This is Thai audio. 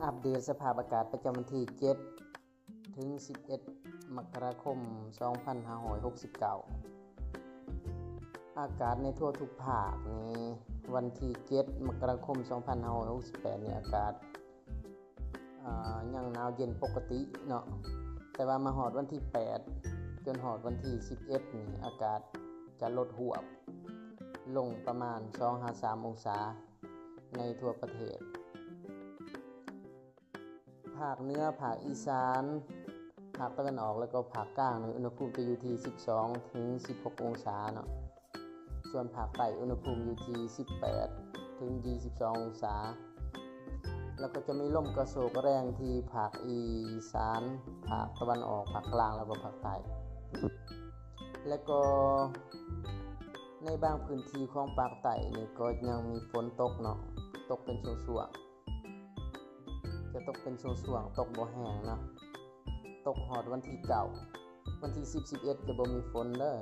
อัปเดตสภาพอากาศประจำวันที่7ถึง11มกราคม2569อากาศในทั่วทุกภาคนี้วันที่7มกราคม2568นี่อากาศยังหนาวเย็นปกติเนาะแต่ว่ามาฮอดวันที่8จนฮอดวันที่11นี่อากาศจะลดหวบลงประมาณ 2-3 องศาในทั่วประเทศภาคเหนือภาคอีสานภาคตะวันออกแล้วก็ภาคกลางอุณหภูมิจะอยู่ที่12ถึง16องศาเนาะส่วนภาคใต้อุณหภูมิอยู่ที่18ถึง22องศาแล้วก็จะมีลมกระโชกแรงที่ภาคอีสานภาคตะวันออกภาคกลางแล้วก็ภาคใต้และก็ในบางพื้นที่ของภาคใต้นี่ก็ยังมีฝนตกเนาะตกเป็นช่วงๆจะตกเป็นช่วงๆตกบ่แห้งเนาะตกฮอดวันที่9วันที่10 11จะบ่มีฝนเด้อ